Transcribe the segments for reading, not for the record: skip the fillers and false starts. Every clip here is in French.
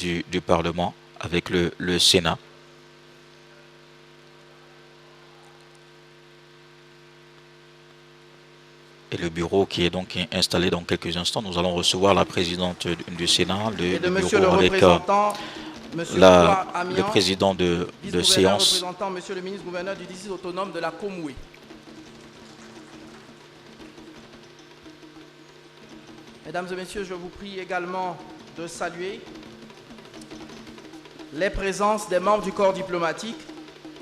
du Parlement avec le Sénat. Et le bureau qui est donc installé dans quelques instants. Nous allons recevoir la présidente du Sénat, le bureau avec le président de séance. Représentant, monsieur le ministre gouverneur du district autonome de la Komoué. Mesdames et messieurs, je vous prie également de saluer les présences des membres du corps diplomatique,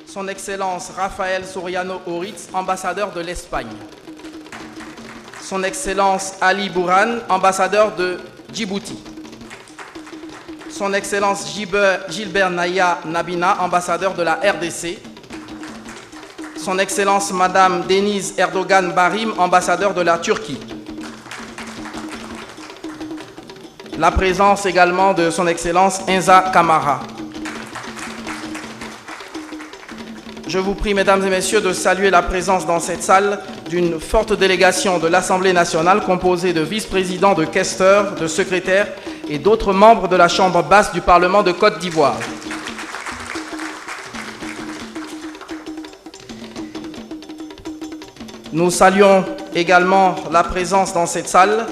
son Excellence Rafael Soriano Oritz, ambassadeur de l'Espagne, son Excellence Ali Bourhan, ambassadeur de Djibouti, son Excellence Gilbert Naya Nabina, ambassadeur de la RDC, son Excellence Madame Denise Erdogan Barim, ambassadeur de la Turquie. La présence également de son Excellence Inza Kamara. Je vous prie, mesdames et messieurs, de saluer la présence dans cette salle d'une forte délégation de l'Assemblée nationale composée de vice-présidents, de questeurs, de secrétaires et d'autres membres de la Chambre basse du Parlement de Côte d'Ivoire. Nous saluons également la présence dans cette salle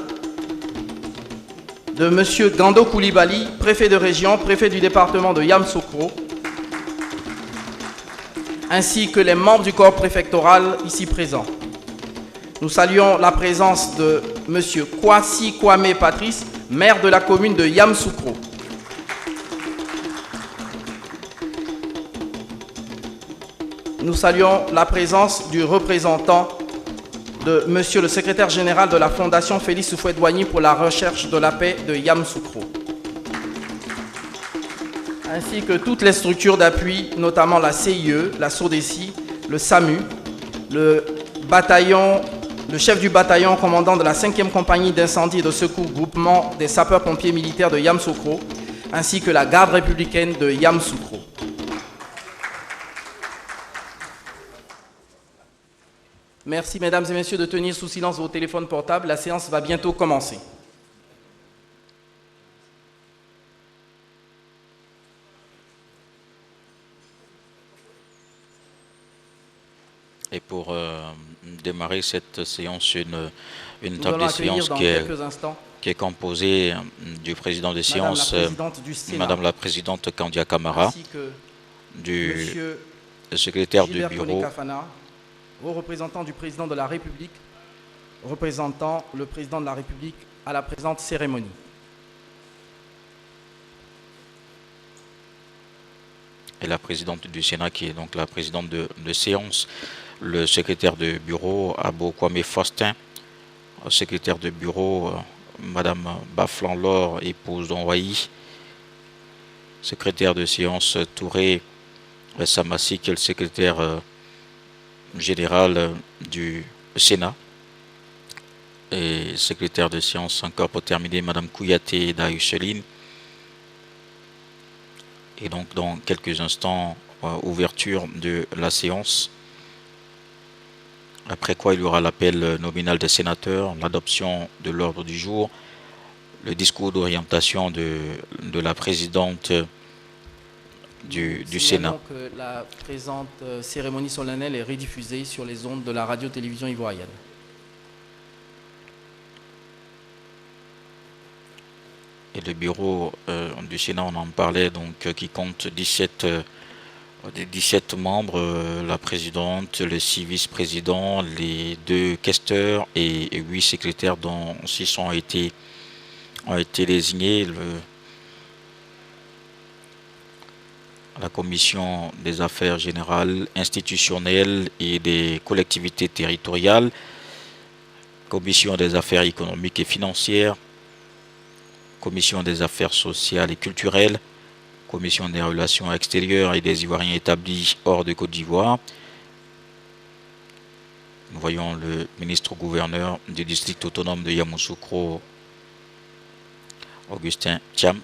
de M. Gando Koulibaly, préfet de région, préfet du département de Yamoussoukro, ainsi que les membres du corps préfectoral ici présents. Nous saluons la présence de M. Kwasi Kwame Patrice, maire de la commune de Yamoussoukro. Nous saluons la présence du représentant de Monsieur le secrétaire général de la Fondation Félix Houphouët-Boigny pour la recherche de la paix de Yamoussoukro, ainsi que toutes les structures d'appui, notamment la CIE, la SODECI, le SAMU, le chef du bataillon commandant de la 5e compagnie d'incendie et de secours groupement des sapeurs-pompiers militaires de Yamoussoukro, ainsi que la garde républicaine de Yamoussoukro. Merci, mesdames et messieurs, de tenir sous silence vos téléphones portables. La séance va bientôt commencer. Et pour démarrer cette séance, une table de séance qui est composée du président de séance, Madame la Présidente Kandia Kamara, du secrétaire du bureau, aux représentants du président de la République, représentant le président de la République à la présente cérémonie. Et la présidente du Sénat, qui est donc la présidente de séance, le secrétaire de bureau, Abo Kwame Faustin, secrétaire de bureau, Madame Baflan-Laure, épouse d'Onwaï, secrétaire de séance, Touré Samassi, qui est le secrétaire général du Sénat, et secrétaire de séance encore pour terminer, Madame Kouyaté Dahucheline. Et donc dans quelques instants, ouverture de la séance, après quoi il y aura l'appel nominal des sénateurs, l'adoption de l'ordre du jour, le discours d'orientation de la présidente du Sénat. Que la présente cérémonie solennelle est rediffusée sur les ondes de la radio-télévision ivoirienne. Et le bureau du Sénat, on en parlait, donc qui compte 17 membres, la présidente, les 6 vice-présidents, les 2 questeurs et 8 secrétaires dont 6 ont été désignés. La commission des affaires générales, institutionnelles et des collectivités territoriales, commission des affaires économiques et financières, commission des affaires sociales et culturelles, commission des relations extérieures et des Ivoiriens établis hors de Côte d'Ivoire. Nous voyons le ministre-gouverneur du district autonome de Yamoussoukro, Augustin Thiam.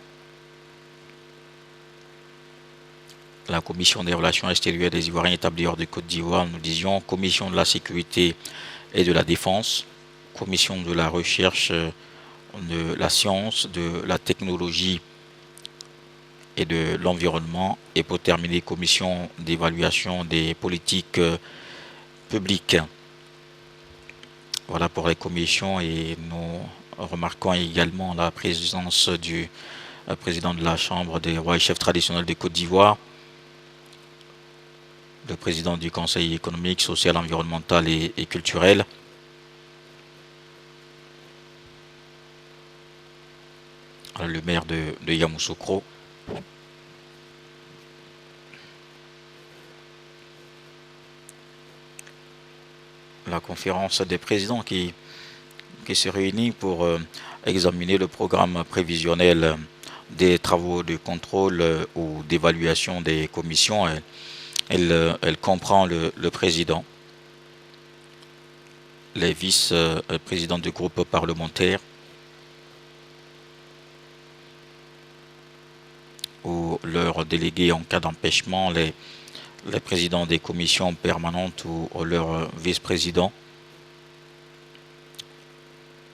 La commission des relations extérieures des Ivoiriens établis hors de Côte d'Ivoire, nous disions commission de la sécurité et de la défense, commission de la recherche, de la science, de la technologie et de l'environnement. Et pour terminer, commission d'évaluation des politiques publiques. Voilà pour les commissions, et nous remarquons également la présence du président de la Chambre des rois et chefs traditionnels de Côte d'Ivoire, le président du Conseil économique, social, environnemental et culturel, le maire de Yamoussoukro, la conférence des présidents qui se réunit pour examiner le programme prévisionnel des travaux de contrôle ou d'évaluation des commissions. Elle comprend le président, les vice-présidents du groupe parlementaire ou leurs délégués en cas d'empêchement, les présidents des commissions permanentes ou leurs vice-présidents.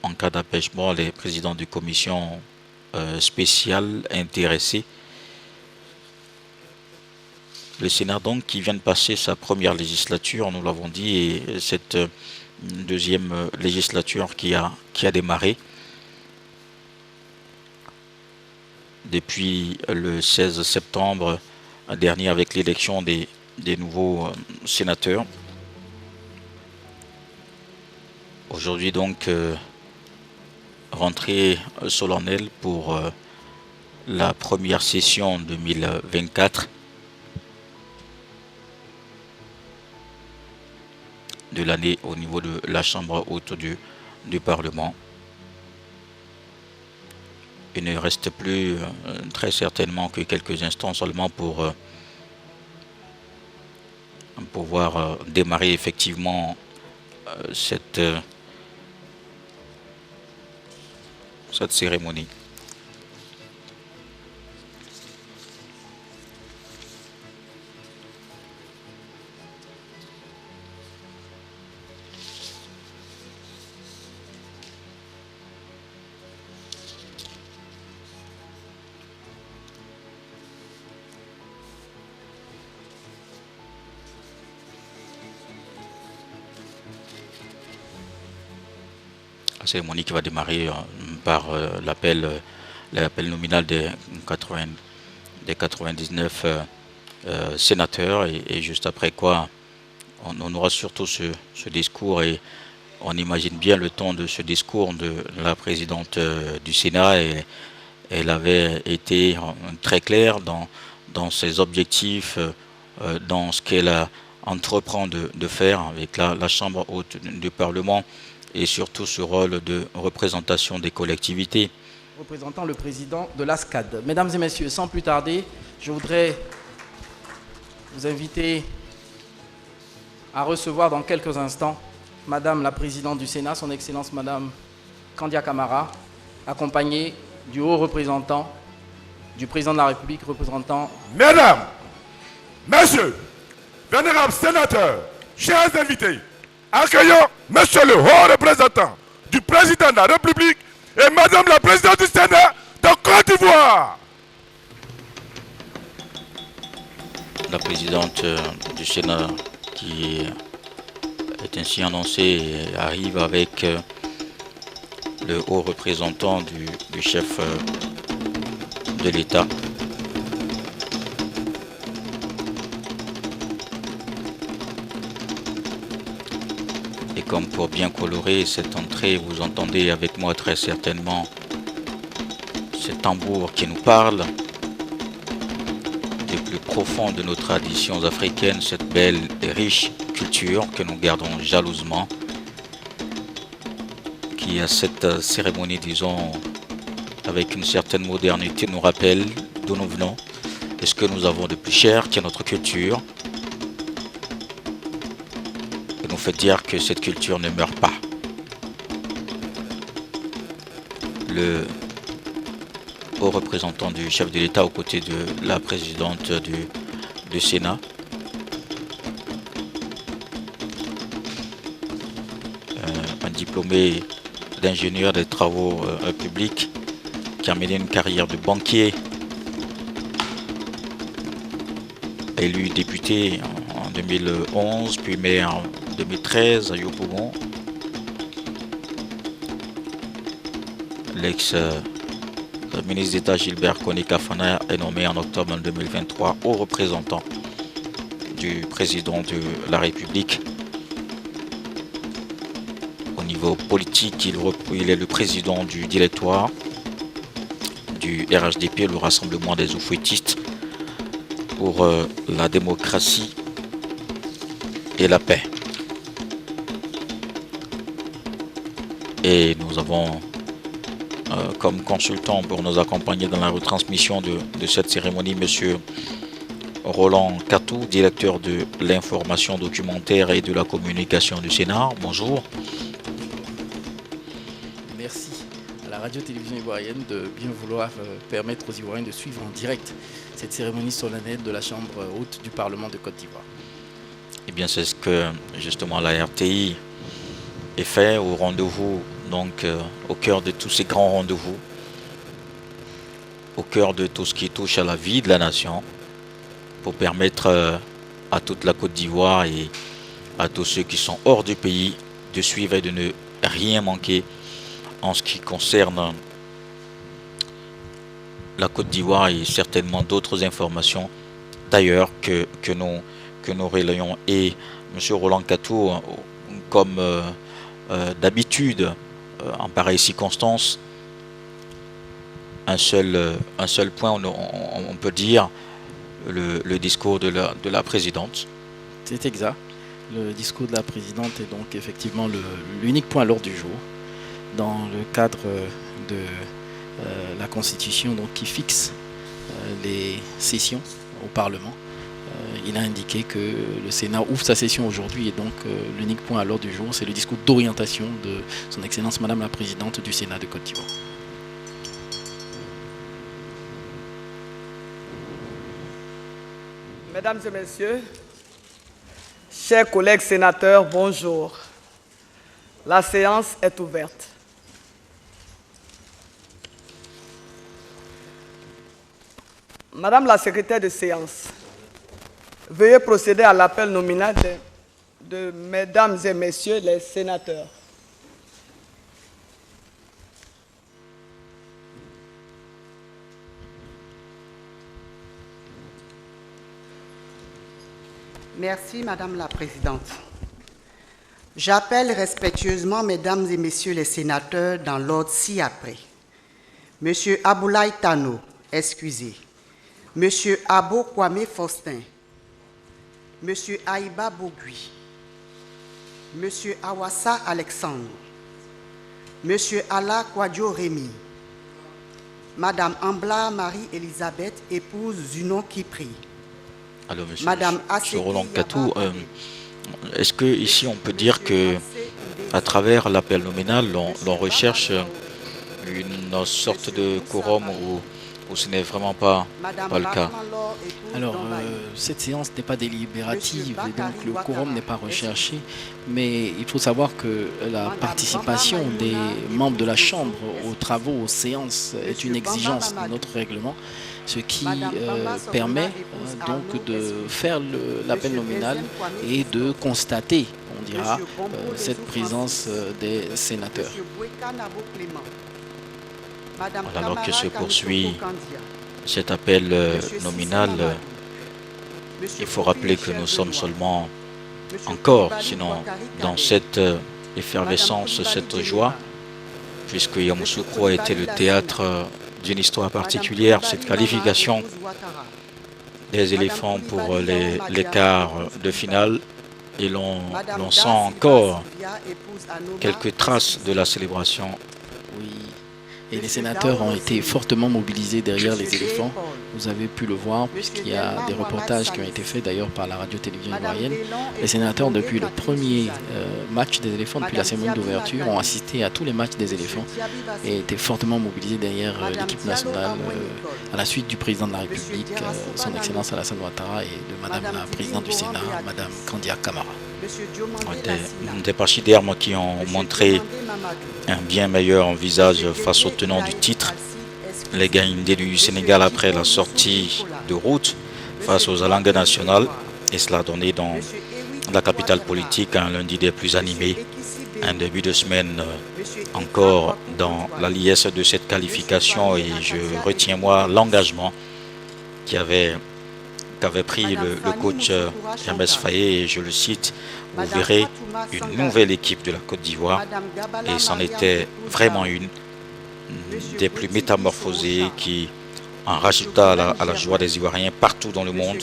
En cas d'empêchement, les présidents des commissions spéciales intéressées. Le Sénat donc qui vient de passer sa première législature, nous l'avons dit, et cette deuxième législature qui a démarré depuis le 16 septembre dernier avec l'élection des nouveaux sénateurs. Aujourd'hui donc rentrée solennelle pour la première session 2024 de l'année au niveau de la Chambre haute du Parlement. Il ne reste plus très certainement que quelques instants seulement pour pouvoir démarrer effectivement cette cérémonie. La cérémonie qui va démarrer par l'appel nominal des 99 sénateurs et juste après quoi on aura surtout ce discours, et on imagine bien le ton de ce discours de la présidente du Sénat, et elle avait été très claire dans ses objectifs, dans ce qu'elle entreprend de faire avec la Chambre haute du Parlement, et surtout ce rôle de représentation des collectivités. Représentant le président de l'ASCAD. Mesdames et messieurs, sans plus tarder, je voudrais vous inviter à recevoir dans quelques instants Madame la Présidente du Sénat, son Excellence Madame Kandia Camara, accompagnée du haut représentant, du président de la République, représentant... Mesdames, Messieurs, vénérables sénateurs, chers invités, accueillons Monsieur le haut représentant du président de la République et Madame la Présidente du Sénat de Côte d'Ivoire. La présidente du Sénat qui est ainsi annoncée arrive avec le haut représentant du chef de l'État. Et comme pour bien colorer cette entrée, vous entendez avec moi très certainement ce tambour qui nous parle des plus profonds de nos traditions africaines, cette belle et riche culture que nous gardons jalousement, qui à cette cérémonie, disons, avec une certaine modernité, nous rappelle d'où nous venons et ce que nous avons de plus cher, qui est notre culture, et nous fait dire que cette culture ne meurt pas. Le haut représentant du chef de l'État aux côtés de la présidente du Sénat. Un diplômé d'ingénieur des travaux publics qui a mené une carrière de banquier élu député en 2011, puis maire en 2013 à Yopougon. L'ex-ministre d'État Gilbert Kony-Kafana est nommé en octobre 2023 haut représentant du président de la République. Au niveau politique, il est le président du directoire du RHDP, le Rassemblement des Oufouettistes pour la démocratie et la paix. Et nous avons comme consultant pour nous accompagner dans la retransmission de cette cérémonie, M. Roland Katou, directeur de l'information documentaire et de la communication du Sénat. Bonjour. Merci à la radio-télévision ivoirienne de bien vouloir permettre aux Ivoiriens de suivre en direct cette cérémonie solennelle de la Chambre haute du Parlement de Côte d'Ivoire. Eh bien, c'est ce que justement la RTI est fait au rendez-vous, donc au cœur de tous ces grands rendez-vous, au cœur de tout ce qui touche à la vie de la nation, pour permettre à toute la Côte d'Ivoire et à tous ceux qui sont hors du pays de suivre et de ne rien manquer en ce qui concerne la Côte d'Ivoire et certainement d'autres informations d'ailleurs que nous relayons. Et M. Roland Katou, comme d'habitude en pareille circonstance, un seul point on peut dire, le discours de la présidente. C'est exact. Le discours de la présidente est donc effectivement l'unique point à l'ordre du jour dans le cadre de la Constitution donc, qui fixe les sessions au Parlement. Il a indiqué que le Sénat ouvre sa session aujourd'hui et donc l'unique point à l'ordre du jour, c'est le discours d'orientation de son Excellence Madame la Présidente du Sénat de Côte d'Ivoire. Mesdames et messieurs, chers collègues sénateurs, bonjour. La séance est ouverte. Madame la secrétaire de séance, veuillez procéder à l'appel nominal de mesdames et messieurs les sénateurs. Merci, Madame la Présidente. J'appelle respectueusement Mesdames et Messieurs les sénateurs dans l'ordre ci-après. Monsieur Aboulaye Tano, excusez. Monsieur Abo Kwame Faustin. Monsieur Aïba Bogui. Monsieur Awassa Alexandre. Monsieur Ala Kwadjo Rémy. Madame Ambla Marie-Elisabeth, épouse Zunon Kipri. Alors, monsieur, Madame monsieur Roland Katou, est-ce que ici on peut dire que à travers l'appel nominal, l'on recherche une sorte de quorum ou ce n'est vraiment pas le cas? Alors, cette séance n'est pas délibérative et donc le quorum n'est pas recherché, mais il faut savoir que la participation des membres de la Chambre aux travaux, aux séances est une exigence de notre règlement, ce qui permet donc de faire l'appel nominal et de constater, on dira, cette présence des sénateurs. Alors que se poursuit cet appel nominal, il faut rappeler que nous sommes seulement encore, sinon dans cette effervescence, cette joie, puisque Yamoussoukro a été le théâtre d'une histoire particulière, cette qualification des éléphants pour les quarts de finale, et l'on sent encore quelques traces de la célébration. Oui. Et les sénateurs ont été fortement mobilisés derrière les éléphants. Vous avez pu le voir puisqu'il y a des reportages qui ont été faits d'ailleurs par la radio-télévision ivoirienne. Les sénateurs, depuis le premier match des éléphants, depuis la cérémonie d'ouverture, ont assisté à tous les matchs des éléphants et étaient fortement mobilisés derrière l'équipe nationale à la suite du président de la République, son Excellence Alassane Ouattara, et de Madame la Présidente du Sénat, Madame Kandia Camara. Des pachydermes qui ont montré un bien meilleur visage face au tenant du titre, les Gaïndés du Sénégal, après la sortie de route face aux langues nationales, et cela a donné dans la capitale politique un lundi des plus animés, un début de semaine encore dans la liesse de cette qualification, et je retiens moi l'engagement qu'avait pris le coach Hermès Faye, et je le cite: vous verrez une nouvelle équipe de la Côte d'Ivoire, et c'en était vraiment une des plus métamorphosées qui en rajouta à la joie des Ivoiriens partout dans le monde.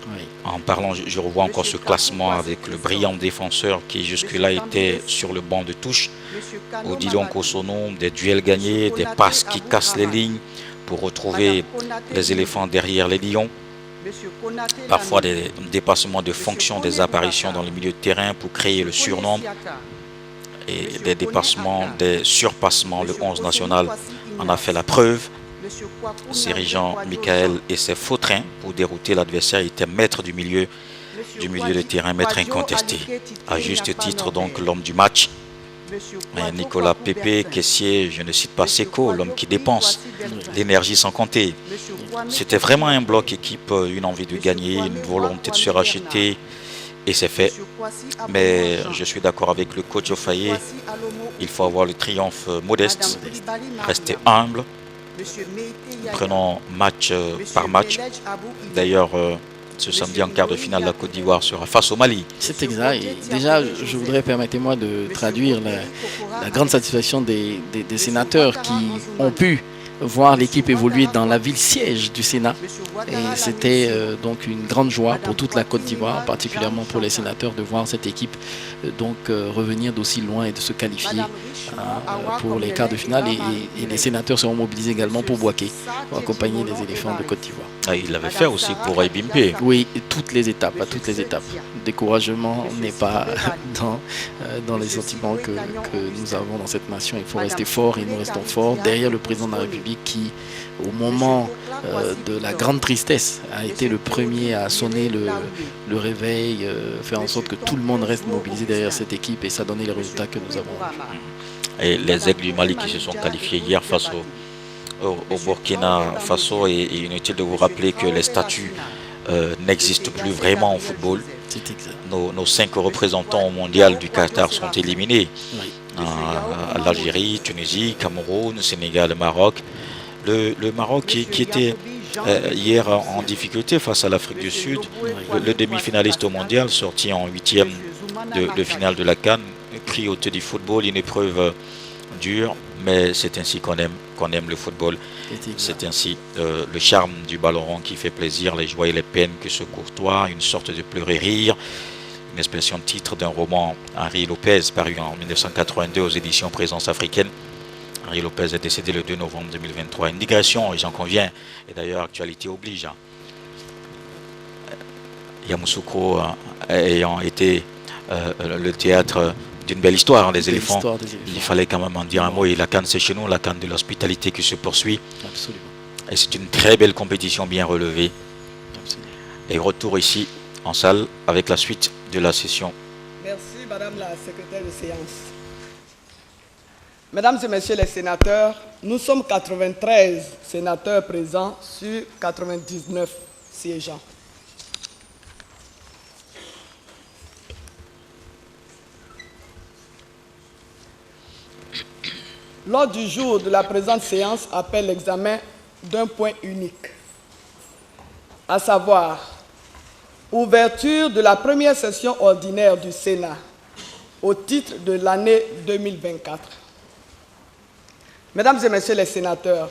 Oui. En parlant, je revois encore ce classement avec le brillant défenseur qui jusque-là était sur le banc de touche, Odilon Kosono, des duels gagnés, des passes qui cassent les lignes pour retrouver les éléphants derrière les lions, parfois des dépassements de fonction, des apparitions dans le milieu de terrain pour créer le surnombre, et des dépassements, des surpassements. Le 11 national en a fait la preuve. Dirigeant Michael et ses faux trains pour dérouter l'adversaire, était maître du milieu de terrain, maître incontesté. À juste titre donc l'homme du match. Nicolas Pépé, caissier, je ne cite pas Seco, l'homme qui dépense l'énergie sans compter. C'était vraiment un bloc équipe, une envie de gagner, une volonté de se racheter, et c'est fait. Mais je suis d'accord avec le coach Faye, il faut avoir le triomphe modeste, rester humble. Prenons match par match. D'ailleurs, ce samedi en quart de finale, la Côte d'Ivoire sera face au Mali. C'est exact. Et déjà, je voudrais, permettez-moi de traduire la grande satisfaction des sénateurs qui ont pu voir l'équipe évoluer dans la ville siège du Sénat. Et c'était donc une grande joie pour toute la Côte d'Ivoire, particulièrement pour les sénateurs, de voir cette équipe revenir d'aussi loin et de se qualifier pour les quarts de finale. Et les sénateurs seront mobilisés également pour Boaké, pour accompagner les éléphants de Côte d'Ivoire. Ah, il l'avait fait aussi pour Ebimpe. Oui, à toutes les étapes. Le découragement n'est pas dans les sentiments que nous avons dans cette nation. Il faut rester fort, et nous restons forts derrière le président de la République qui, au moment de la grande tristesse, a été le premier à sonner le réveil, faire en sorte que tout le monde reste mobilisé derrière cette équipe, et ça a donné les résultats que nous avons. Et les aigles du Mali qui se sont qualifiés hier face au Burkina Faso, et inutile de vous rappeler que les statuts n'existent plus vraiment au football. Nos 5 représentants au mondial du Qatar sont éliminés. Oui. L'Algérie, Tunisie, Cameroun, Sénégal, Maroc. Le Maroc qui était hier en difficulté face à l'Afrique du Sud, le demi-finaliste au mondial, sorti en 8e de finale de la CAN, pris au du football, une épreuve dure, mais c'est ainsi qu'on aime le football. C'est ainsi le charme du ballon rond qui fait plaisir, les joies et les peines que se courtoient, une sorte de pleurer-rire, une expression de titre d'un roman Henri Lopez paru en 1982 aux éditions Présence africaine. Henri Lopez est décédé le 2 novembre 2023. Une digression, et j'en conviens, et d'ailleurs actualité oblige. Yamoussoukro ayant été le théâtre d'une belle histoire, les éléphants. Il fallait quand même en dire un mot, et la CAN c'est chez nous, la CAN de l'hospitalité qui se poursuit. Absolument. Et c'est une très belle compétition bien relevée. Absolument. Et retour ici en salle avec la suite de la session. Merci Madame la secrétaire de séance. Mesdames et Messieurs les sénateurs, nous sommes 93 sénateurs présents sur 99 siégeants. L'ordre du jour de la présente séance appelle l'examen d'un point unique, à savoir ouverture de la première session ordinaire du Sénat au titre de l'année 2024. Mesdames et Messieurs les sénateurs,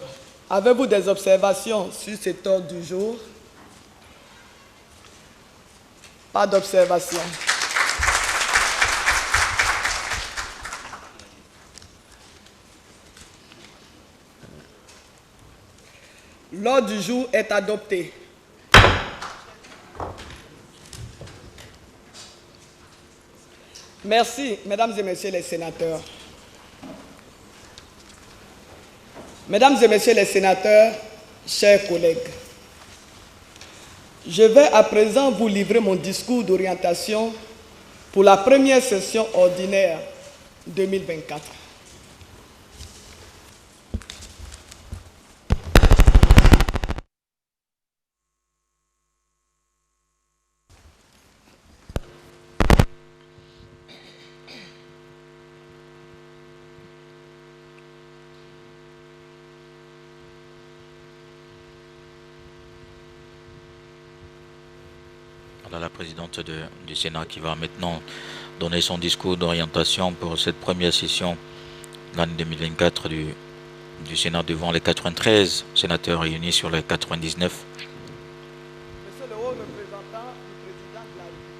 avez-vous des observations sur cet ordre du jour? Pas d'observation. L'ordre du jour est adopté. Merci, Mesdames et Messieurs les sénateurs. Mesdames et Messieurs les sénateurs, chers collègues, je vais à présent vous livrer mon discours d'orientation pour la première session ordinaire 2024. Voilà la présidente du Sénat qui va maintenant donner son discours d'orientation pour cette première session de l'année 2024 du Sénat devant les 93 sénateurs réunis sur les 99. Monsieur le haut représentant du président de la République,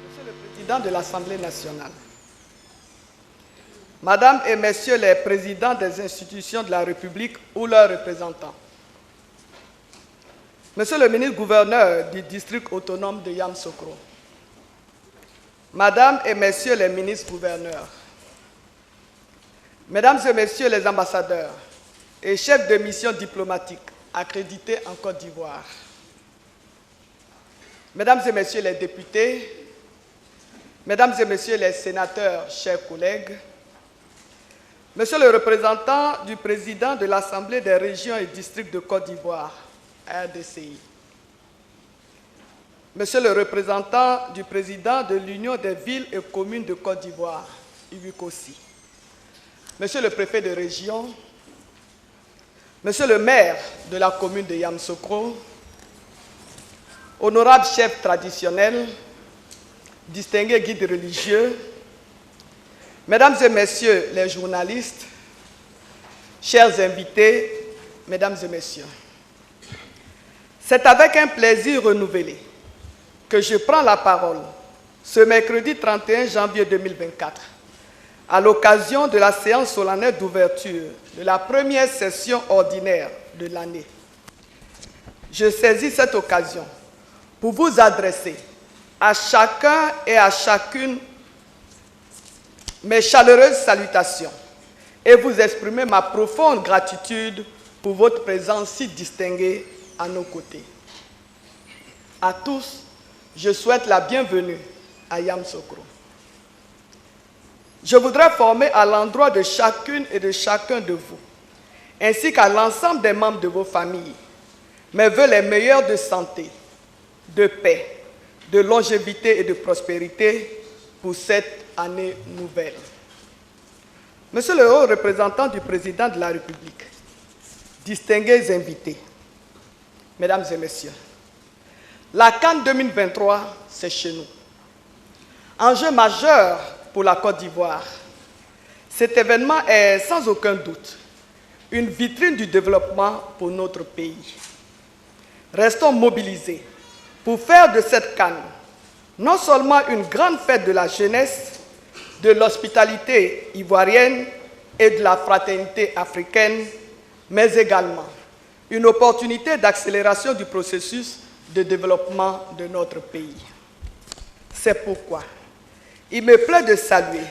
Monsieur le président de l'Assemblée nationale, Madame et Messieurs les présidents des institutions de la République ou leurs représentants, Monsieur le ministre-gouverneur du district autonome de Yamoussoukro, Madame et Messieurs les ministres-gouverneurs, Mesdames et Messieurs les ambassadeurs et chefs de mission diplomatique accrédités en Côte d'Ivoire, Mesdames et Messieurs les députés, Mesdames et Messieurs les sénateurs, chers collègues, Monsieur le représentant du président de l'Assemblée des régions et districts de Côte d'Ivoire, RDCI, Monsieur le représentant du président de l'Union des villes et communes de Côte d'Ivoire, UVICOSI, Monsieur le préfet de région, Monsieur le maire de la commune de Yamoussoukro, honorables chefs traditionnels, distingués guides religieux, Mesdames et Messieurs les journalistes, chers invités, Mesdames et Messieurs, c'est avec un plaisir renouvelé que je prends la parole ce mercredi 31 janvier 2024 à l'occasion de la séance solennelle d'ouverture de la première session ordinaire de l'année. Je saisis cette occasion pour vous adresser à chacun et à chacune mes chaleureuses salutations et vous exprimer ma profonde gratitude pour votre présence si distinguée à nos côtés. À tous, je souhaite la bienvenue à Yamoussoukro. Je voudrais former à l'endroit de chacune et de chacun de vous, ainsi qu'à l'ensemble des membres de vos familles, mes vœux les meilleurs de santé, de paix, de longévité et de prospérité pour cette année nouvelle. Monsieur le haut représentant du président de la République, distingués invités, Mesdames et Messieurs, la CAN 2023, c'est chez nous. Enjeu majeur pour la Côte d'Ivoire. Cet événement est sans aucun doute une vitrine du développement pour notre pays. Restons mobilisés pour faire de cette CAN non seulement une grande fête de la jeunesse, de l'hospitalité ivoirienne et de la fraternité africaine, mais également une opportunité d'accélération du processus de développement de notre pays. C'est pourquoi il me plaît de saluer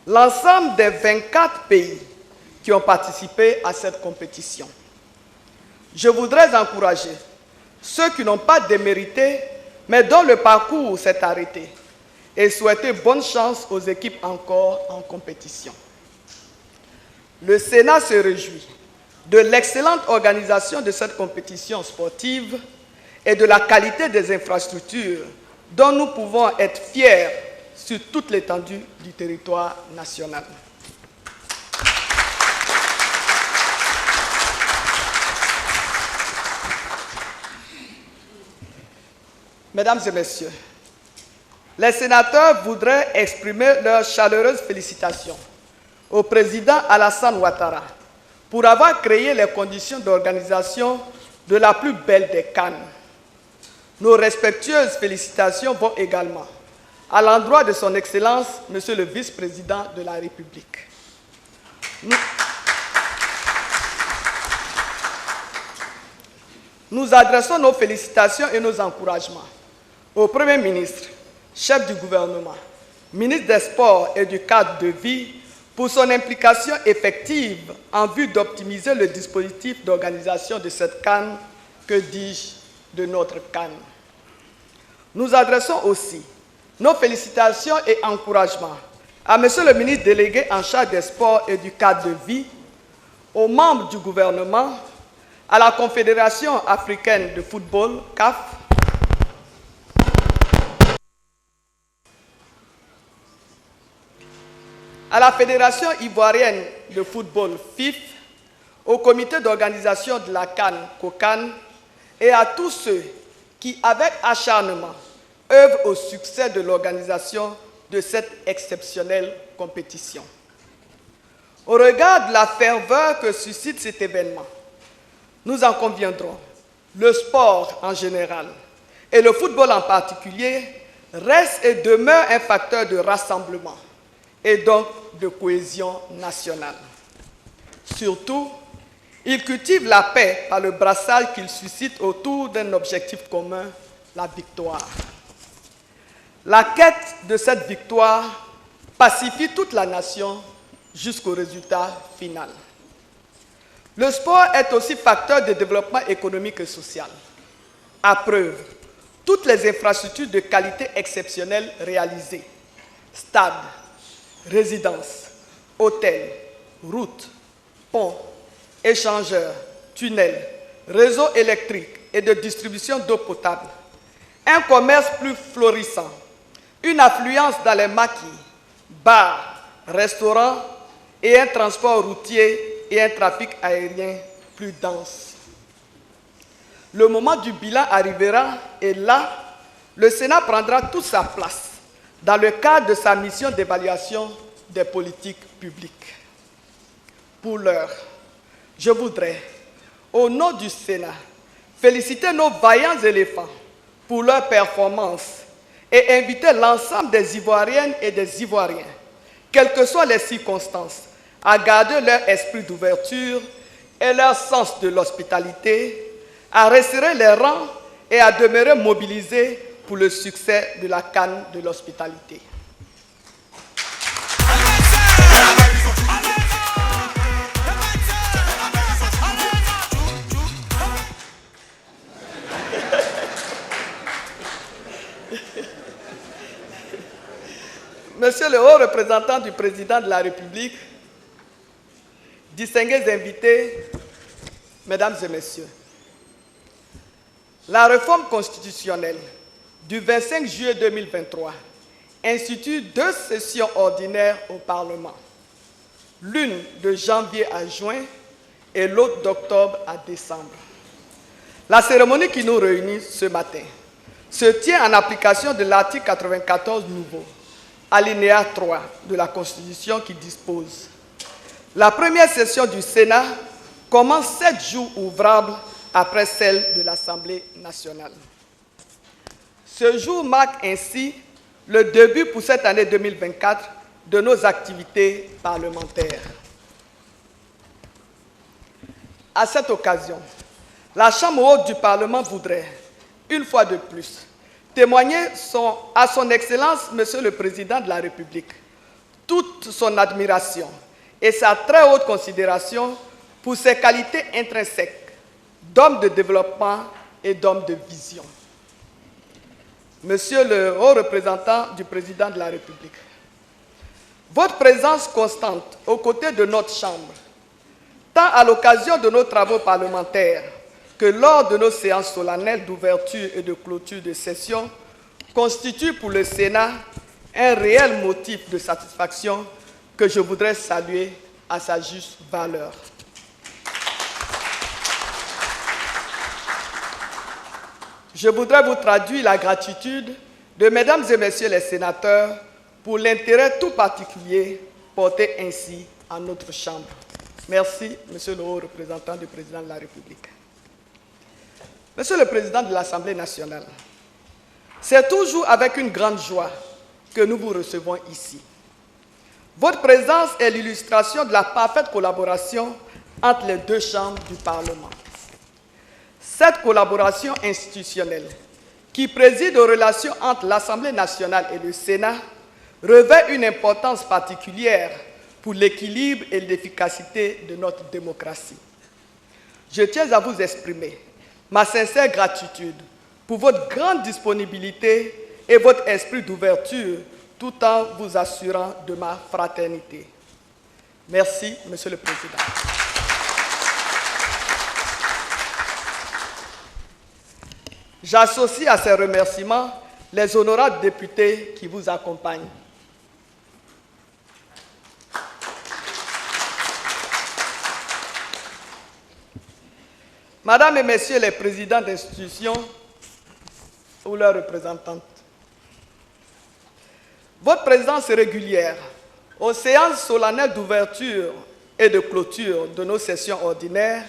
l'ensemble des 24 pays qui ont participé à cette compétition. Je voudrais encourager ceux qui n'ont pas démérité, mais dont le parcours s'est arrêté, et souhaiter bonne chance aux équipes encore en compétition. Le Sénat se réjouit de l'excellente organisation de cette compétition sportive et de la qualité des infrastructures dont nous pouvons être fiers sur toute l'étendue du territoire national. Mesdames et Messieurs, les sénateurs voudraient exprimer leurs chaleureuses félicitations au président Alassane Ouattara pour avoir créé les conditions d'organisation de la plus belle des CAN. Nos respectueuses félicitations vont également à l'endroit de son Excellence, Monsieur le Vice-président de la République. Nous adressons nos félicitations et nos encouragements au Premier ministre, chef du gouvernement, ministre des Sports et du cadre de vie, pour son implication effective en vue d'optimiser le dispositif d'organisation de cette CAN, que dis-je, de notre CAN. Nous adressons aussi nos félicitations et encouragements à Monsieur le ministre délégué en charge des sports et du cadre de vie, aux membres du gouvernement, à la Confédération africaine de football, CAF, à la Fédération ivoirienne de football, FIF, au comité d'organisation de la CAN, COCAN, et à tous ceux qui, avec acharnement, œuvrent au succès de l'organisation de cette exceptionnelle compétition. Au regard de la ferveur que suscite cet événement, nous en conviendrons, le sport en général et le football en particulier reste et demeure un facteur de rassemblement et donc de cohésion nationale. Surtout, il cultive la paix par le brassage qu'il suscite autour d'un objectif commun, la victoire. La quête de cette victoire pacifie toute la nation jusqu'au résultat final. Le sport est aussi facteur de développement économique et social. À preuve, toutes les infrastructures de qualité exceptionnelle réalisées, stades, résidences, hôtels, routes, ponts, échangeurs, tunnels, réseaux électriques et de distribution d'eau potable, un commerce plus florissant, une affluence dans les maquis, bars, restaurants et un transport routier et un trafic aérien plus dense. Le moment du bilan arrivera et là, le Sénat prendra toute sa place dans le cadre de sa mission d'évaluation des politiques publiques. Pour l'heure, je voudrais, au nom du Sénat, féliciter nos vaillants éléphants pour leur performance et inviter l'ensemble des Ivoiriennes et des Ivoiriens, quelles que soient les circonstances, à garder leur esprit d'ouverture et leur sens de l'hospitalité, à resserrer les rangs et à demeurer mobilisés pour le succès de la CAN de l'hospitalité. Monsieur le haut représentant du président de la République, distingués invités, mesdames et messieurs, la réforme constitutionnelle du 25 juillet 2023 institue 2 sessions ordinaires au Parlement, l'une de janvier à juin et l'autre d'octobre à décembre. La cérémonie qui nous réunit ce matin se tient en application de l'article 94 nouveau, alinéa 3 de la Constitution qui dispose: la première session du Sénat commence 7 jours ouvrables après celle de l'Assemblée nationale. Ce jour marque ainsi le début pour cette année 2024 de nos activités parlementaires. À cette occasion, la Chambre haute du Parlement voudrait, une fois de plus, témoigner à son Excellence, Monsieur le Président de la République, toute son admiration et sa très haute considération pour ses qualités intrinsèques d'homme de développement et d'homme de vision. Monsieur le haut représentant du Président de la République, votre présence constante aux côtés de notre Chambre, tant à l'occasion de nos travaux parlementaires que lors de nos séances solennelles d'ouverture et de clôture de session, constitue pour le Sénat un réel motif de satisfaction que je voudrais saluer à sa juste valeur. Je voudrais vous traduire la gratitude de mesdames et messieurs les sénateurs pour l'intérêt tout particulier porté ainsi à notre Chambre. Merci, Monsieur le haut représentant du Président de la République. Monsieur le Président de l'Assemblée nationale, c'est toujours avec une grande joie que nous vous recevons ici. Votre présence est l'illustration de la parfaite collaboration entre les 2 chambres du Parlement. Cette collaboration institutionnelle, qui préside aux relations entre l'Assemblée nationale et le Sénat, revêt une importance particulière pour l'équilibre et l'efficacité de notre démocratie. Je tiens à vous exprimer ma sincère gratitude pour votre grande disponibilité et votre esprit d'ouverture, tout en vous assurant de ma fraternité. Merci, Monsieur le Président. J'associe à ces remerciements les honorables députés qui vous accompagnent. Madame et Messieurs les présidents d'institutions, ou leurs représentantes. Votre présence régulière aux séances solennelles d'ouverture et de clôture de nos sessions ordinaires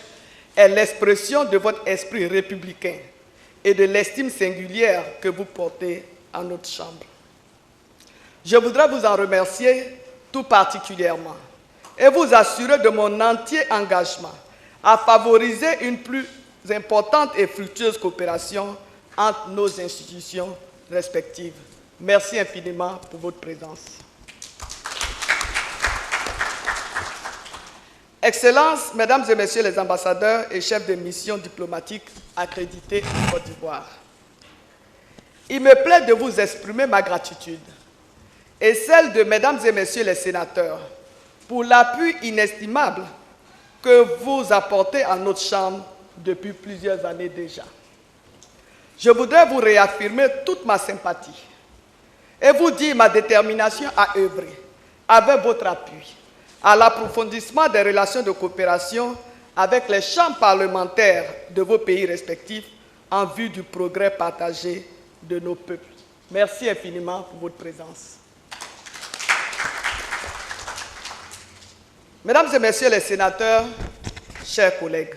est l'expression de votre esprit républicain et de l'estime singulière que vous portez à notre Chambre. Je voudrais vous en remercier tout particulièrement et vous assurer de mon entier engagement à favoriser une plus importante et fructueuse coopération entre nos institutions respectives. Merci infiniment pour votre présence. Excellences, Mesdames et Messieurs les ambassadeurs et chefs de mission diplomatique accrédités en Côte d'Ivoire, il me plaît de vous exprimer ma gratitude et celle de Mesdames et Messieurs les sénateurs pour l'appui inestimable que vous apportez à notre Chambre depuis plusieurs années déjà. Je voudrais vous réaffirmer toute ma sympathie et vous dire ma détermination à œuvrer, avec votre appui, à l'approfondissement des relations de coopération avec les chambres parlementaires de vos pays respectifs en vue du progrès partagé de nos peuples. Merci infiniment pour votre présence. Mesdames et Messieurs les sénateurs, chers collègues,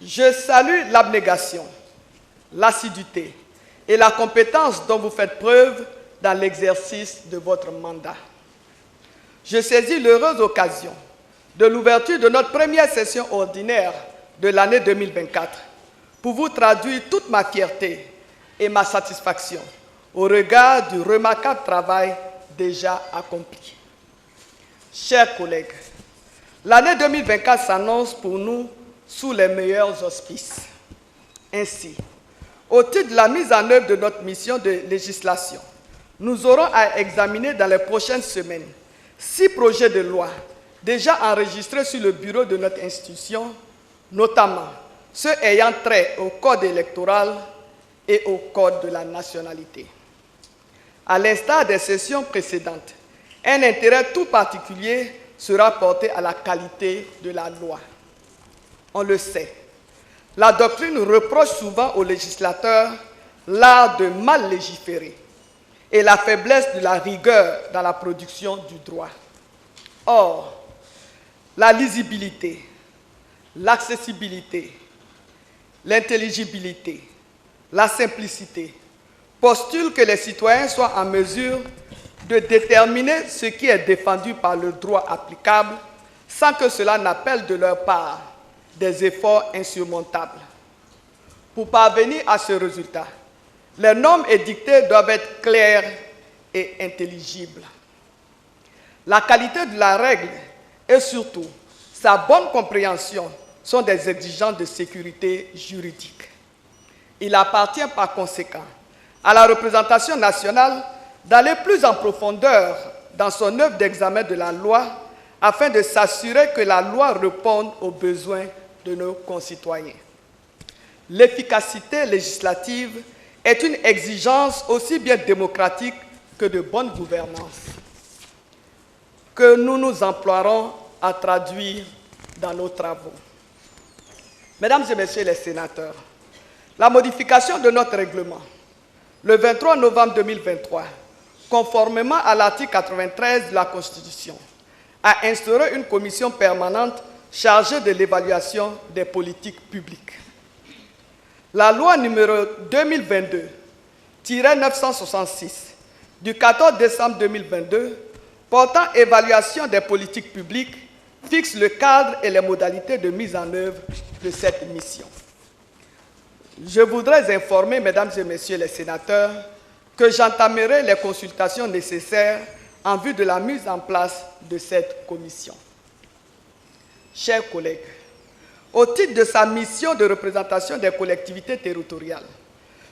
je salue l'abnégation, l'assiduité et la compétence dont vous faites preuve dans l'exercice de votre mandat. Je saisis l'heureuse occasion de l'ouverture de notre première session ordinaire de l'année 2024 pour vous traduire toute ma fierté et ma satisfaction au regard du remarquable travail déjà accompli. Chers collègues, l'année 2024 s'annonce pour nous sous les meilleurs auspices. Ainsi, au titre de la mise en œuvre de notre mission de législation, nous aurons à examiner dans les prochaines semaines 6 projets de loi déjà enregistrés sur le bureau de notre institution, notamment ceux ayant trait au code électoral et au code de la nationalité. À l'instar des sessions précédentes, un intérêt tout particulier sera porté à la qualité de la loi. On le sait, la doctrine reproche souvent aux législateurs l'art de mal légiférer et la faiblesse de la rigueur dans la production du droit. Or, la lisibilité, l'accessibilité, l'intelligibilité, la simplicité postulent que les citoyens soient en mesure de déterminer ce qui est défendu par le droit applicable sans que cela n'appelle de leur part des efforts insurmontables. Pour parvenir à ce résultat, les normes édictées doivent être claires et intelligibles. La qualité de la règle et surtout sa bonne compréhension sont des exigences de sécurité juridique. Il appartient par conséquent à la représentation nationale d'aller plus en profondeur dans son œuvre d'examen de la loi afin de s'assurer que la loi réponde aux besoins de nos concitoyens. L'efficacité législative est une exigence aussi bien démocratique que de bonne gouvernance, que nous nous emploierons à traduire dans nos travaux. Mesdames et Messieurs les sénateurs, la modification de notre règlement, le 23 novembre 2023, conformément à l'article 93 de la Constitution, a instauré une commission permanente chargée de l'évaluation des politiques publiques. La loi numéro 2022-966 du 14 décembre 2022 portant évaluation des politiques publiques fixe le cadre et les modalités de mise en œuvre de cette mission. Je voudrais informer, Mesdames et Messieurs les sénateurs, que j'entamerai les consultations nécessaires en vue de la mise en place de cette commission. Chers collègues, au titre de sa mission de représentation des collectivités territoriales,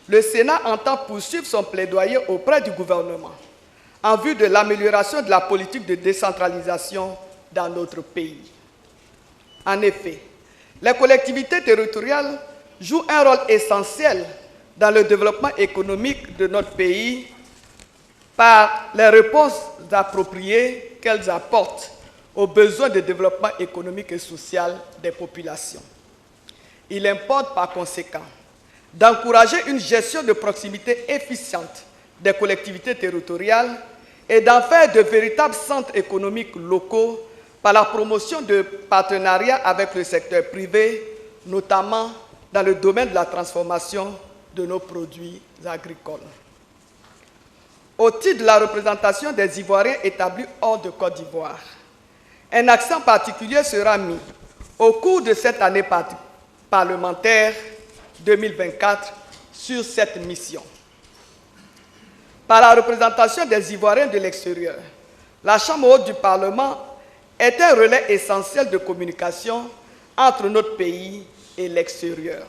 le Sénat entend poursuivre son plaidoyer auprès du gouvernement en vue de l'amélioration de la politique de décentralisation dans notre pays. En effet, les collectivités territoriales jouent un rôle essentiel dans le développement économique de notre pays par les réponses appropriées qu'elles apportent aux besoins de développement économique et social des populations. Il importe par conséquent d'encourager une gestion de proximité efficiente des collectivités territoriales et d'en faire de véritables centres économiques locaux par la promotion de partenariats avec le secteur privé, notamment dans le domaine de la transformation de nos produits agricoles. Au titre de la représentation des Ivoiriens établis hors de Côte d'Ivoire, un accent particulier sera mis au cours de cette année parlementaire 2024 sur cette mission. Par la représentation des Ivoiriens de l'extérieur, la Chambre haute du Parlement est un relais essentiel de communication entre notre pays et l'extérieur.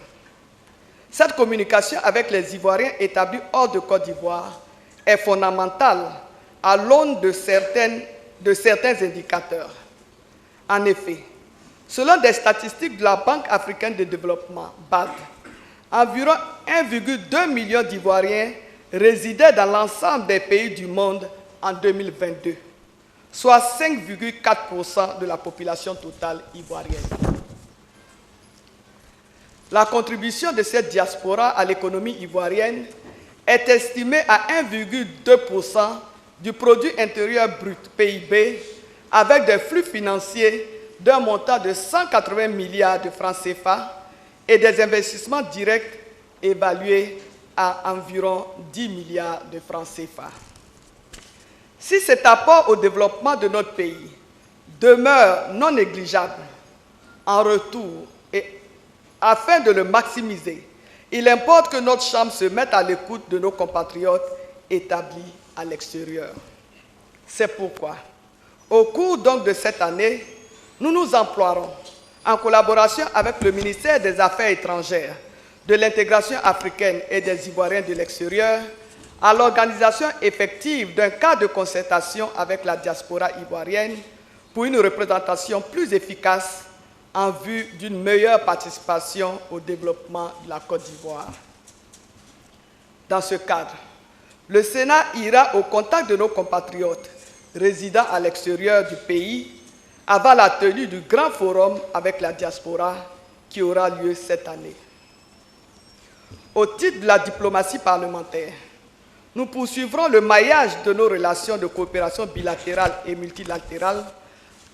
Cette communication avec les Ivoiriens établis hors de Côte d'Ivoire est fondamentale à l'aune de certains indicateurs. En effet, selon des statistiques de la Banque africaine de développement, BAD, environ 1,2 million d'Ivoiriens résidaient dans l'ensemble des pays du monde en 2022, soit 5,4% de la population totale ivoirienne. La contribution de cette diaspora à l'économie ivoirienne est estimée à 1,2% du produit intérieur brut, PIB, avec des flux financiers d'un montant de 180 milliards de francs CFA et des investissements directs évalués à environ 10 milliards de francs CFA. Si cet apport au développement de notre pays demeure non négligeable, en retour, et afin de le maximiser, il importe que notre Chambre se mette à l'écoute de nos compatriotes établis à l'extérieur. C'est pourquoi, au cours donc de cette année, nous nous emploierons, en collaboration avec le ministère des Affaires étrangères, de l'intégration africaine et des Ivoiriens de l'extérieur, à l'organisation effective d'un cadre de concertation avec la diaspora ivoirienne pour une représentation plus efficace en vue d'une meilleure participation au développement de la Côte d'Ivoire. Dans ce cadre, le Sénat ira au contact de nos compatriotes résidant à l'extérieur du pays avant la tenue du grand forum avec la diaspora qui aura lieu cette année. Au titre de la diplomatie parlementaire, nous poursuivrons le maillage de nos relations de coopération bilatérale et multilatérale,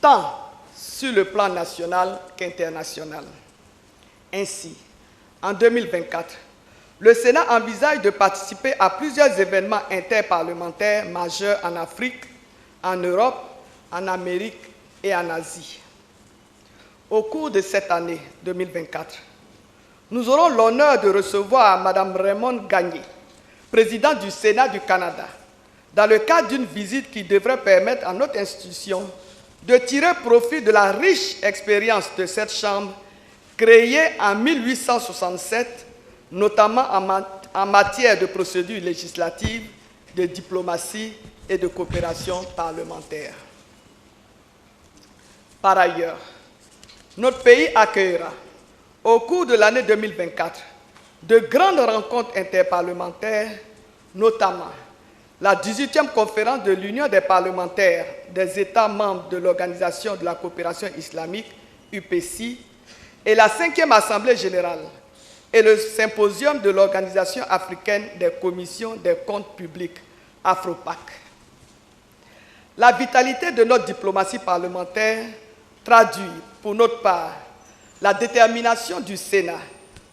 tant sur le plan national qu'international. Ainsi, en 2024, le Sénat envisage de participer à plusieurs événements interparlementaires majeurs en Afrique, en Europe, en Amérique et en Asie. Au cours de cette année 2024, nous aurons l'honneur de recevoir Mme Raymond Gagné, présidente du Sénat du Canada, dans le cadre d'une visite qui devrait permettre à notre institution de tirer profit de la riche expérience de cette Chambre créée en 1867, notamment en matière de procédures législatives, de diplomatie et de coopération parlementaire. Par ailleurs, notre pays accueillera, au cours de l'année 2024, de grandes rencontres interparlementaires, notamment la 18e conférence de l'Union des parlementaires des États membres de l'Organisation de la coopération islamique, UPC, et la 5e Assemblée générale, et le symposium de l'Organisation africaine des commissions des comptes publics, AFROPAC. La vitalité de notre diplomatie parlementaire traduit, pour notre part, la détermination du Sénat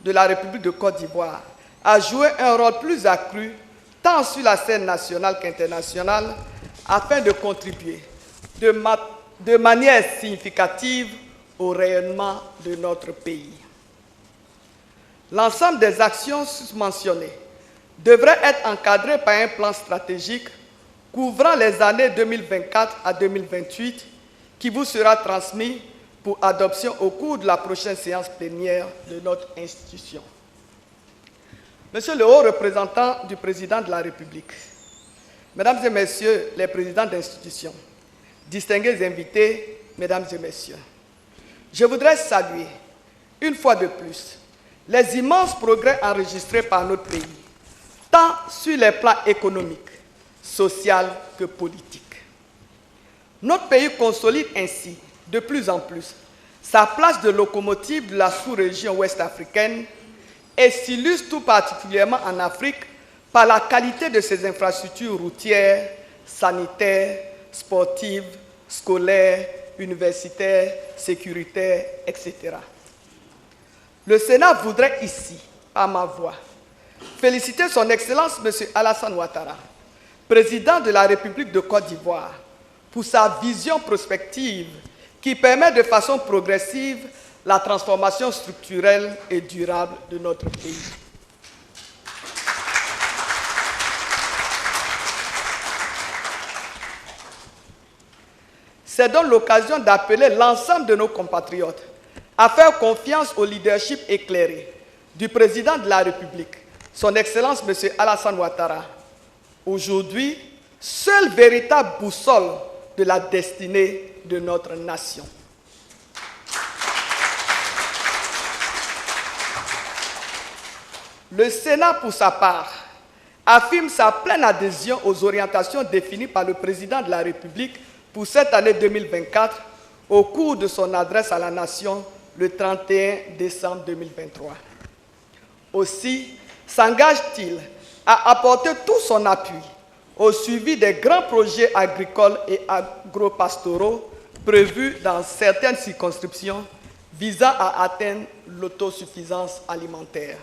de la République de Côte d'Ivoire à jouer un rôle plus accru, tant sur la scène nationale qu'internationale, afin de contribuer de manière significative au rayonnement de notre pays. L'ensemble des actions susmentionnées devrait être encadré par un plan stratégique couvrant les années 2024 à 2028 qui vous sera transmis pour adoption au cours de la prochaine séance plénière de notre institution. Monsieur le haut représentant du président de la République, Mesdames et Messieurs les présidents d'institutions, distingués invités, Mesdames et Messieurs, je voudrais saluer, une fois de plus, les immenses progrès enregistrés par notre pays, tant sur les plans économiques, social que politique. Notre pays consolide ainsi, de plus en plus, sa place de locomotive de la sous-région ouest-africaine et s'illustre tout particulièrement en Afrique par la qualité de ses infrastructures routières, sanitaires, sportives, scolaires, universitaires, sécuritaires, etc. Le Sénat voudrait ici, à ma voix, féliciter son Excellence M. Alassane Ouattara, président de la République de Côte d'Ivoire, pour sa vision prospective qui permet de façon progressive la transformation structurelle et durable de notre pays. C'est donc l'occasion d'appeler l'ensemble de nos compatriotes à faire confiance au leadership éclairé du président de la République, son Excellence M. Alassane Ouattara, aujourd'hui, seule véritable boussole de la destinée de notre nation. Le Sénat, pour sa part, affirme sa pleine adhésion aux orientations définies par le président de la République pour cette année 2024 au cours de son adresse à la nation le 31 décembre 2023. Aussi s'engage-t-il à apporter tout son appui au suivi des grands projets agricoles et agropastoraux prévus dans certaines circonscriptions visant à atteindre l'autosuffisance alimentaire.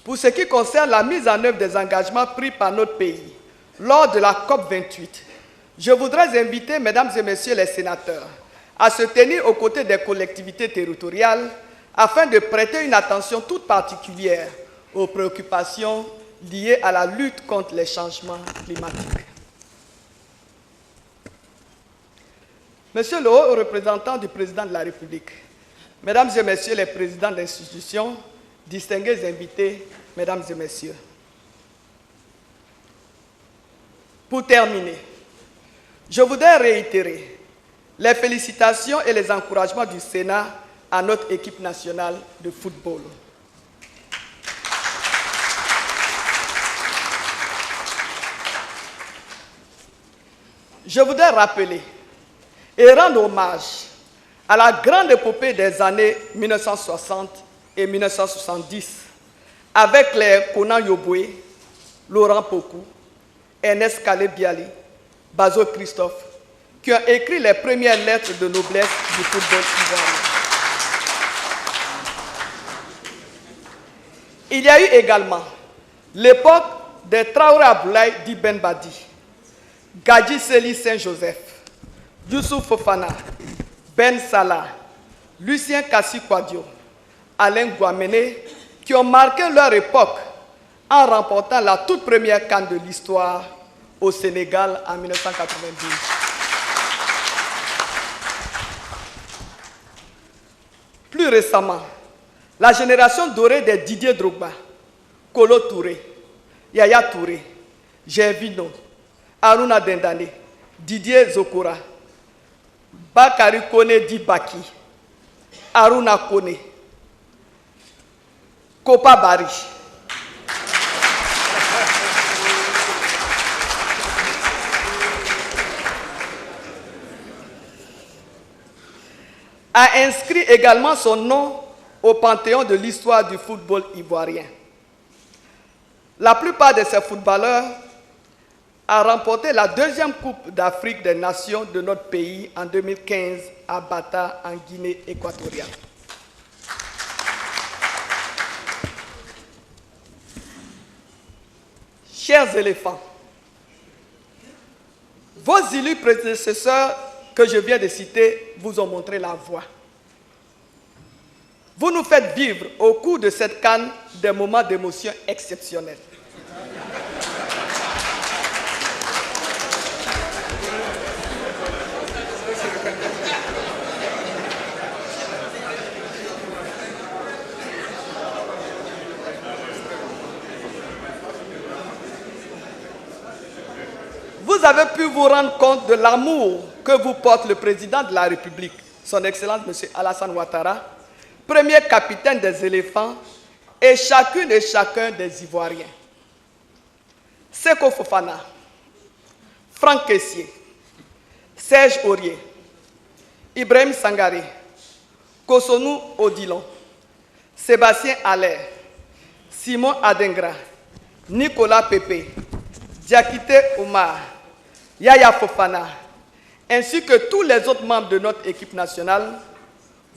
Pour ce qui concerne la mise en œuvre des engagements pris par notre pays lors de la COP28, je voudrais inviter, mesdames et messieurs les sénateurs, à se tenir aux côtés des collectivités territoriales afin de prêter une attention toute particulière aux préoccupations liées à la lutte contre les changements climatiques. Monsieur le haut représentant du président de la République, mesdames et messieurs les présidents d'institutions, distingués invités, mesdames et messieurs. Pour terminer, je voudrais réitérer les félicitations et les encouragements du Sénat à notre équipe nationale de football. Je voudrais rappeler et rendre hommage à la grande épopée des années 1960 et 1970 avec les Konan Yoboué, Laurent Pokou, Ernest Kalé-Bialy, Bazo Christophe, qui ont écrit les premières lettres de noblesse du football ivoirien. Il y a eu également l'époque des Traoré Aboulaye d'Ibn Badi, Gadji Seli Saint-Joseph, Youssouf Fofana, Ben Salah, Lucien Kassi Kouadio, Alain Guamene, qui ont marqué leur époque en remportant la toute première CAN de l'histoire au Sénégal en 1992. Plus récemment, la génération dorée des Didier Drogba, Kolo Touré, Yaya Touré, Gervinho, Aruna Dendane, Didier Zokora, Bakary Kone Dibaki, Aruna Kone, Kopa Bari, a inscrit également son nom au panthéon de l'histoire du football ivoirien. La plupart de ces footballeurs ont remporté la deuxième Coupe d'Afrique des Nations de notre pays en 2015 à Bata, en Guinée équatoriale. Chers éléphants, vos élus prédécesseurs que je viens de citer vous ont montré la voie. Vous nous faites vivre au cours de cette CAN des moments d'émotion exceptionnels. Vous avez pu vous rendre compte de l'amour que vous porte le président de la République, son Excellence M. Alassane Ouattara, premier capitaine des éléphants et chacune et chacun des Ivoiriens. Seko Fofana, Franck Kessié, Serge Aurier, Ibrahim Sangaré, Kosonou Odilon, Sébastien Allaire, Simon Adengra, Nicolas Pépé, Diakité Oumar, Yaya Fofana, ainsi que tous les autres membres de notre équipe nationale,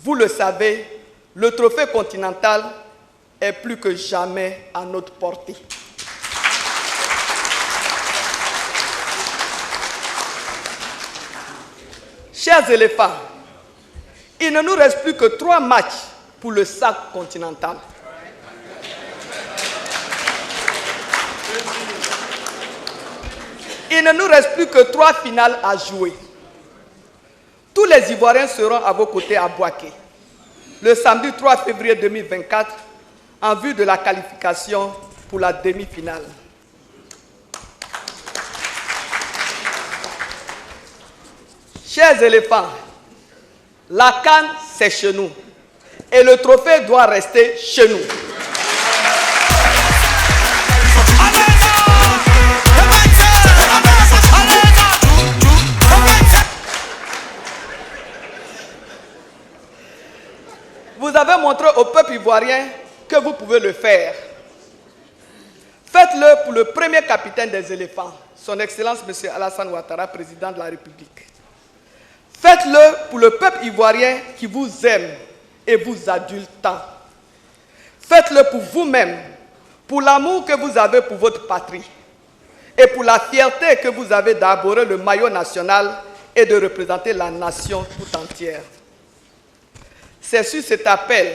vous le savez, le trophée continental est plus que jamais à notre portée. Chers éléphants, il ne nous reste plus que 3 matchs pour le sac continental. Il ne nous reste plus que 3 finales à jouer. Tous les Ivoiriens seront à vos côtés à Bouaké, le samedi 3 février 2024, en vue de la qualification pour la demi-finale. Chers éléphants, la CAN, c'est chez nous. Et le trophée doit rester chez nous. Vous avez montré au peuple ivoirien que vous pouvez le faire. Faites-le pour le premier capitaine des éléphants, son Excellence M. Alassane Ouattara, président de la République. Faites-le pour le peuple ivoirien qui vous aime et vous adule tant. Faites-le pour vous-même, pour l'amour que vous avez pour votre patrie et pour la fierté que vous avez d'arborer le maillot national et de représenter la nation tout entière. C'est sur cet appel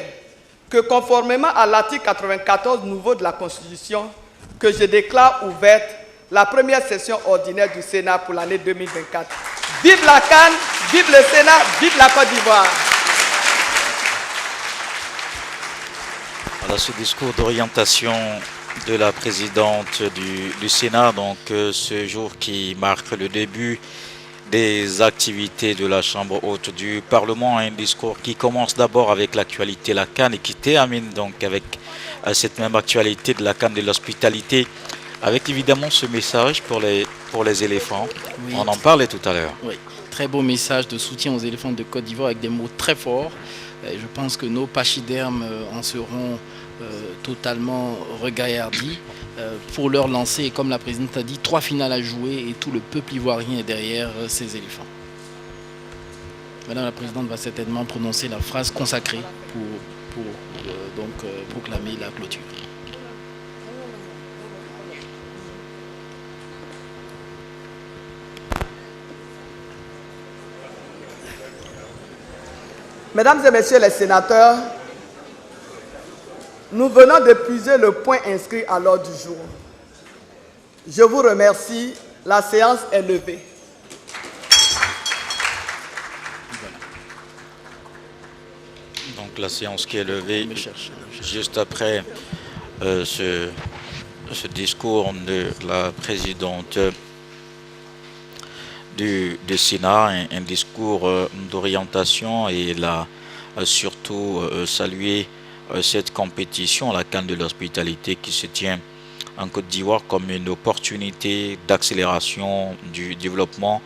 que, conformément à l'article 94 nouveau de la Constitution, que je déclare ouverte la première session ordinaire du Sénat pour l'année 2024. Vive la CAN, vive le Sénat, vive la Côte d'Ivoire. Voilà ce discours d'orientation de la présidente du Sénat, donc ce jour qui marque le début des activités de la Chambre haute du Parlement, un discours qui commence d'abord avec l'actualité de la CAN et qui termine donc avec cette même actualité de la CAN de l'hospitalité, avec évidemment ce message pour les éléphants. Oui. On en parlait tout à l'heure. Oui, très beau message de soutien aux éléphants de Côte d'Ivoire avec des mots très forts. Je pense que nos pachydermes en seront totalement regaillardis pour leur lancer, et comme la présidente a dit, 3 finales à jouer et tout le peuple ivoirien est derrière ces éléphants. Madame la présidente va certainement prononcer la phrase consacrée pour proclamer la clôture. Mesdames et messieurs les sénateurs, nous venons d'épuiser le point inscrit à l'ordre du jour. Je vous remercie. La séance est levée. Donc la séance qui est levée juste après ce discours de la présidente du Sénat, un discours d'orientation, et elle a surtout salué cette compétition, la CAN de l'hospitalité, qui se tient en Côte d'Ivoire comme une opportunité d'accélération du développement.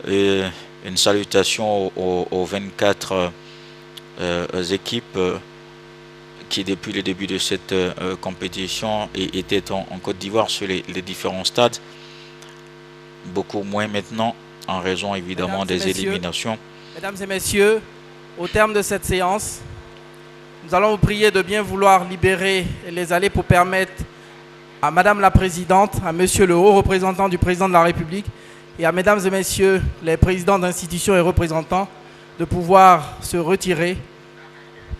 Et une salutation aux 24 équipes qui, depuis le début de cette compétition, étaient en Côte d'Ivoire sur les différents stades. Beaucoup moins maintenant, en raison évidemment des éliminations. Mesdames et messieurs, au terme de cette séance, nous allons vous prier de bien vouloir libérer les allées pour permettre à Madame la Présidente, à Monsieur le haut représentant du Président de la République et à Mesdames et Messieurs les présidents d'institutions et représentants de pouvoir se retirer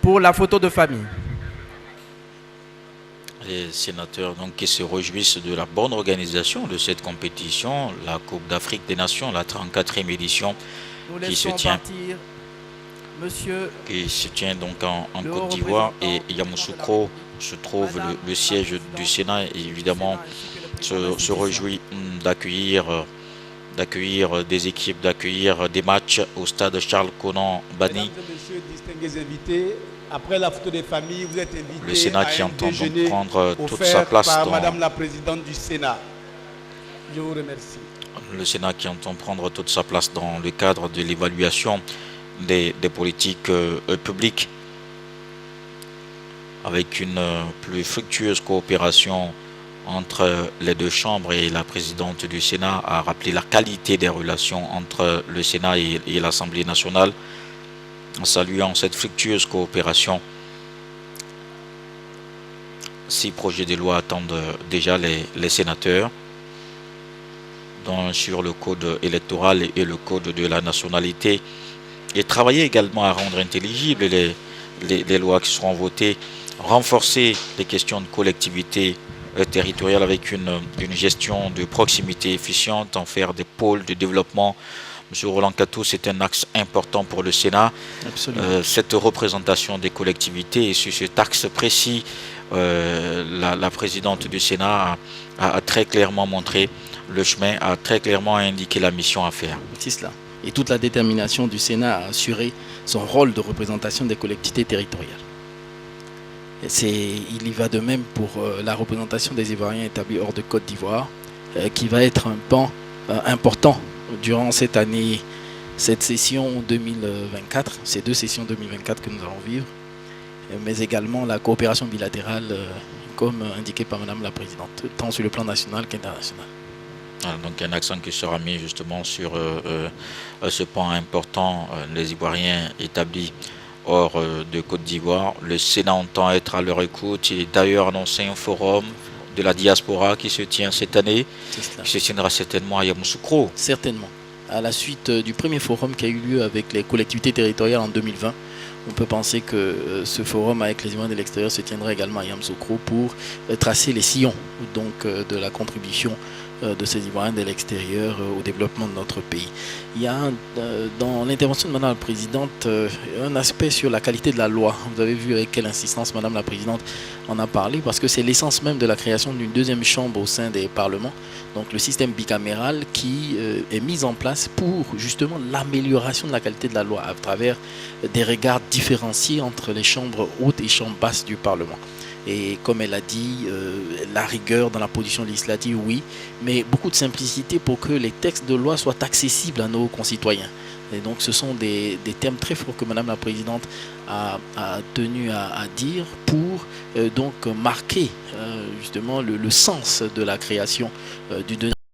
pour la photo de famille. Les sénateurs donc, qui se réjouissent de la bonne organisation de cette compétition, la Coupe d'Afrique des Nations, la 34e édition qui se tient donc en Côte d'Ivoire, et Yamoussoukro se trouve le siège du Sénat, et évidemment se réjouit d'accueillir des équipes, d'accueillir des matchs au stade Charles-Konan Bani. Messieurs, distingués invités, après la photo des familles, vous êtes invités le Sénat qui entend donc prendre toute sa place par Madame la Présidente du Sénat. Je vous remercie. Le Sénat qui entend prendre toute sa place dans le cadre de l'évaluation des politiques publiques. avec une plus fructueuse coopération entre les deux chambres, et la présidente du Sénat a rappelé la qualité des relations entre le Sénat et l'Assemblée nationale. En saluant cette fructueuse coopération, 6 projets de loi attendent déjà les sénateurs, dont sur le code électoral et le code de la nationalité, et travailler également à rendre intelligibles les lois qui seront votées, renforcer les questions de collectivité territoriale avec une gestion de proximité efficiente, en faire des pôles de développement. Monsieur Roland Catou, c'est un axe important pour le Sénat. Cette représentation des collectivités, et sur cet axe précis, la présidente du Sénat a très clairement montré le chemin, a très clairement indiqué la mission à faire. C'est cela. Et toute la détermination du Sénat à assurer son rôle de représentation des collectivités territoriales. Il y va de même pour la représentation des Ivoiriens établis hors de Côte d'Ivoire, qui va être un pan important durant cette année, cette session 2024, ces 2 sessions 2024 que nous allons vivre, mais également la coopération bilatérale, comme indiqué par Madame la Présidente, tant sur le plan national qu'international. Donc un accent qui sera mis justement sur ce point important, les Ivoiriens établis hors de Côte d'Ivoire. Le Sénat entend être à leur écoute et d'ailleurs annoncé un forum de la diaspora qui se tient cette année, qui se tiendra certainement à Yamoussoukro. Certainement. À la suite du premier forum qui a eu lieu avec les collectivités territoriales en 2020, on peut penser que ce forum avec les Ivoiriens de l'extérieur se tiendra également à Yamoussoukro pour tracer les sillons donc, de la contribution de ces Ivoiriens de l'extérieur au développement de notre pays. Il y a dans l'intervention de Madame la Présidente un aspect sur la qualité de la loi. Vous avez vu avec quelle insistance Madame la Présidente en a parlé, parce que c'est l'essence même de la création d'une 2e chambre au sein des parlements, donc le système bicaméral qui est mis en place pour justement l'amélioration de la qualité de la loi à travers des regards différenciés entre les chambres hautes et chambres basses du Parlement. Et comme elle a dit, la rigueur dans la position législative, oui, mais beaucoup de simplicité pour que les textes de loi soient accessibles à nos concitoyens. Et donc ce sont des termes très forts que Madame la Présidente a tenu à dire pour donc marquer justement le sens de la création du 2e